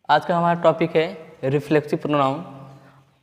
आज का हमारा टॉपिक है रिफ्लेक्सिव प्रोनाउन।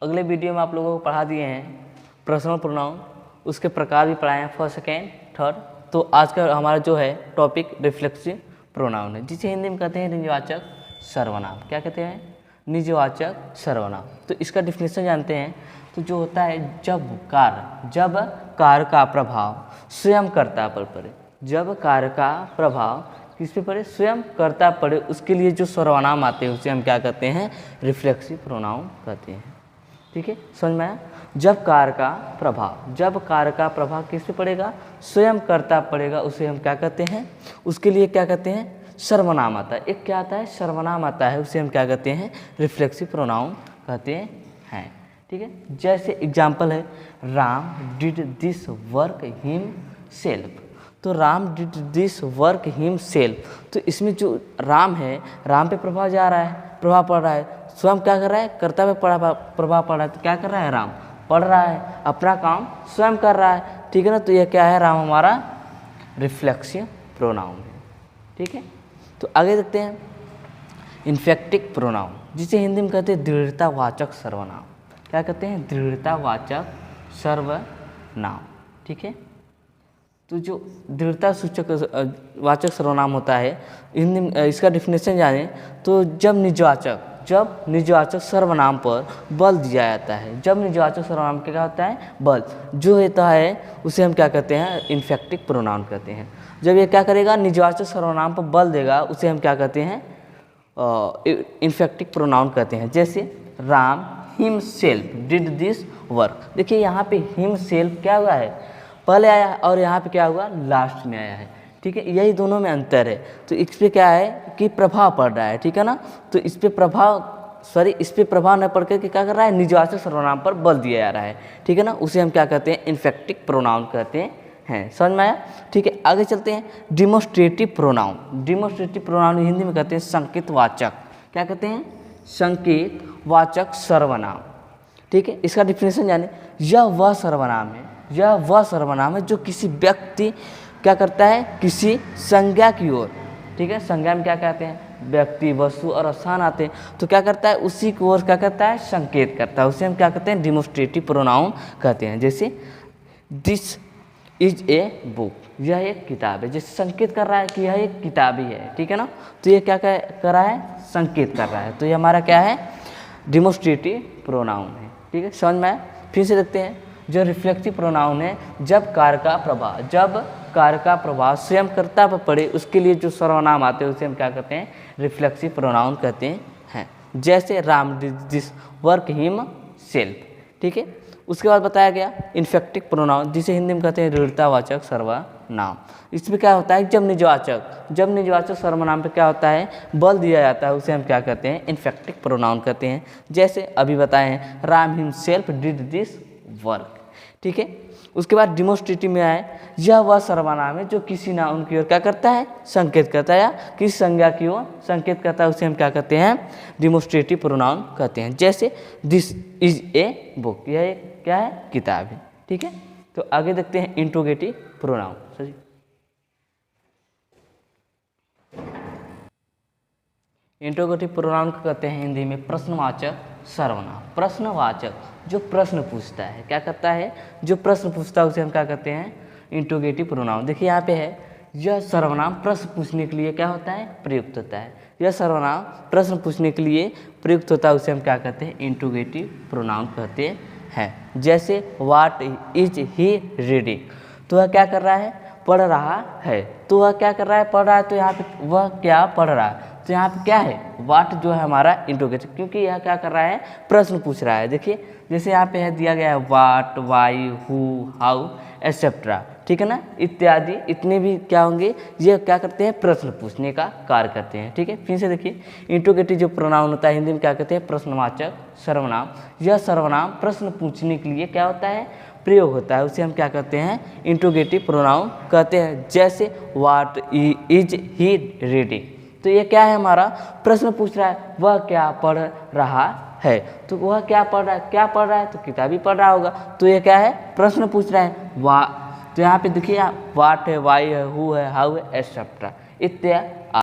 अगले वीडियो में आप लोगों को पढ़ा दिए हैं पर्सनल प्रोनाउन, उसके प्रकार भी पढ़ाए हैं फर्स्ट, सेकेंड, थर्ड। तो आज का हमारा जो है टॉपिक रिफ्लेक्सिव प्रोनाउन है, जिसे हिंदी में कहते हैं निजवाचक सर्वनाम। क्या कहते हैं? निजवाचक सर्वनाम। तो इसका डिफिनेशन जानते हैं। तो जो होता है जब कार्य का प्रभाव स्वयं कर्ता पर पड़े, जब कार्य का प्रभाव किस पे पड़े? स्वयं कर्ता पड़े, उसके लिए जो सर्वनाम आते हैं उसे हम क्या कहते हैं? रिफ्लेक्सिव प्रोनाउन कहते हैं। ठीक है, समझ में आया? जब कार्य का प्रभाव किस पे पड़ेगा? स्वयं कर्ता पड़ेगा, उसे हम क्या कहते हैं? उसके लिए क्या कहते हैं? सर्वनाम आता है। एक क्या आता है? सर्वनाम आता है, उसे हम क्या कहते हैं? रिफ्लेक्सिव प्रोनाउन कहते हैं। ठीक है, जैसे एग्जाम्पल है Ram did this work himself. तो Ram did this work himself, तो इसमें जो राम है, राम पे प्रभाव जा रहा है, प्रभाव पड़ रहा है। स्वयं क्या कर रहा है? कर्ता पे प्रभाव पड़ रहा है। तो क्या कर रहा है? राम पढ़ रहा है, अपना काम स्वयं कर रहा है। ठीक है ना, तो यह क्या है? राम हमारा रिफ्लेक्सिव प्रोनाउन है। ठीक है, तो आगे देखते हैं इन्फेक्टिव प्रोनाउन, जिसे हिंदी में कहते हैं दृढ़तावाचक सर्वनाम। क्या कहते हैं? दृढ़तावाचक सर्वनाम। ठीक है, तो जो दृढ़ता सूचक वाचक सर्वनाम होता है, हिंदी में इसका डिफिनेशन जाने तो जब निजवाचक सर्वनाम पर बल दिया जाता है। जब निजवाचक सर्वनाम के क्या होता है? बल जो होता है उसे हम क्या कहते हैं? इन्फेक्टिव प्रोनाउन कहते हैं। जब ये क्या करेगा? निजवाचक सर्वनाम पर बल देगा, उसे हम क्या कहते हैं? इन्फेक्टिव प्रोनाउन कहते हैं। जैसे Ram himself did this work. देखिए यहाँ पे हिमसेल्फ क्या हुआ है? पहले आया, और यहाँ पे क्या हुआ? लास्ट में आया है। ठीक है, यही दोनों में अंतर है। तो इस पे क्या है कि प्रभाव पड़ रहा है। ठीक है ना, तो इस पे प्रभाव न पड़ के क्या कर रहा है? निजवाचक सर्वनाम पर बल दिया जा रहा है। ठीक है ना, उसे हम क्या कहते हैं? इन्फेक्टिव प्रोनाउन कहते हैं। समझ में आया? ठीक है, आगे चलते हैं demonstrative pronoun. Demonstrative pronoun Hindi में कहते हैं संकेतवाचक। क्या कहते हैं? संकेतवाचक सर्वनाम। ठीक है, इसका डिफिनेशन जाने। यह वह सर्वनाम है जो किसी व्यक्ति क्या करता है? किसी संज्ञा की ओर। ठीक है, संज्ञा में क्या कहते हैं? व्यक्ति, वस्तु और स्थान आते हैं। तो क्या करता है? उसी की ओर क्या करता है? संकेत करता है, उसे हम क्या कहते हैं? डिमोस्ट्रेटिव प्रोनाउन कहते हैं। जैसे दिस इज ए बुक, यह एक किताब है। जैसे संकेत कर रहा है कि यह एक किताब ही है। ठीक है ना, तो ये क्या कर रहा है? संकेत कर रहा है। तो ये हमारा क्या है? डिमोस्ट्रेटिव प्रोनाउन है। ठीक है, समझ में आया? फिर से देखते हैं जो रिफ्लेक्सिव प्रोनाउन है, जब कार्य का प्रभाव स्वयं कर्ता पर पड़े, उसके लिए जो सर्वनाम आते हैं उसे हम क्या कहते हैं? रिफ्लेक्सिव प्रोनाउन कहते हैं। जैसे Ram did this work himself. ठीक है, उसके बाद बताया गया इन्फेक्टिव प्रोनाउन, जिसे हिंदी में कहते हैं दृढ़तावाचक सर्वनाम। इसमें क्या होता है? जब निजवाचक सर्वनाम पे क्या होता है? बल दिया जाता है, उसे हम क्या कहते हैं? इन्फेक्टिव प्रोनाउन कहते हैं। जैसे अभी बताए हैं Ram himself did this work. ठीक है, उसके बाद डिमोस्ट्रेटिव में आए, यह वह सर्वनाम है जो किसी नाउन की ओर क्या करता है? संकेत करता है, या किसी संज्ञा की ओर संकेत करता है, उसे हम क्या कहते हैं? डिमोस्ट्रेटिव प्रोनाउन कहते हैं। जैसे दिस इज ए बुक, यह एक क्या है? किताब है। ठीक है, तो आगे देखते हैं इंट्रोगेटिव प्रोनाउन। सही, इंट्रोगेटिव प्रोनाउन को कहते हैं हिंदी में प्रश्नवाचक सर्वनाम। प्रश्नवाचक, जो प्रश्न पूछता है, क्या करता है? जो प्रश्न पूछता है उसे हम क्या कहते हैं? Interrogative pronoun. देखिए यहाँ पे है, यह सर्वनाम प्रश्न पूछने के लिए क्या होता है? प्रयुक्त होता है। यह सर्वनाम प्रश्न पूछने के लिए प्रयुक्त होता है, उसे हम क्या कहते हैं? इंट्रोगेटिव प्रोनाउन कहते हैं। जैसे व्हाट इज ही रीडिंग, तो वह क्या कर रहा है? पढ़ रहा है। तो वह क्या कर रहा है? पढ़ रहा है। तो यहाँ पे वह क्या पढ़ रहा है? तो यहाँ पे क्या है? व्हाट जो है हमारा इंट्रोगेटिव, क्योंकि यह क्या कर रहा है? प्रश्न पूछ रहा है। देखिए जैसे यहाँ पे है दिया गया है what, why, who, how, etcetera. ठीक है ना, इत्यादि इतने भी क्या होंगे? ये क्या करते हैं? प्रश्न पूछने का कार्य करते हैं। ठीक है, फिर से देखिए इंट्रोगेटिव जो प्रोनाउन होता है हिंदी में क्या कहते हैं? प्रश्नवाचक सर्वनाम। यह सर्वनाम प्रश्न पूछने के लिए क्या होता है? प्रयोग होता है, उसे हम क्या कहते हैं? इंट्रोगेटिव प्रोनाउन कहते हैं। जैसे व्हाट इज ही रीडिंग, तो ये क्या है? हमारा प्रश्न पूछ रहा है, वह क्या पढ़ रहा है। तो वह क्या पढ़ रहा है? तो किताब ही पढ़ रहा होगा। तो ये क्या है? प्रश्न पूछ रहा है। वाह, तो यहाँ पे देखिए व्हाट है, वाई है, हु है, हाउ है, एटसेट्रा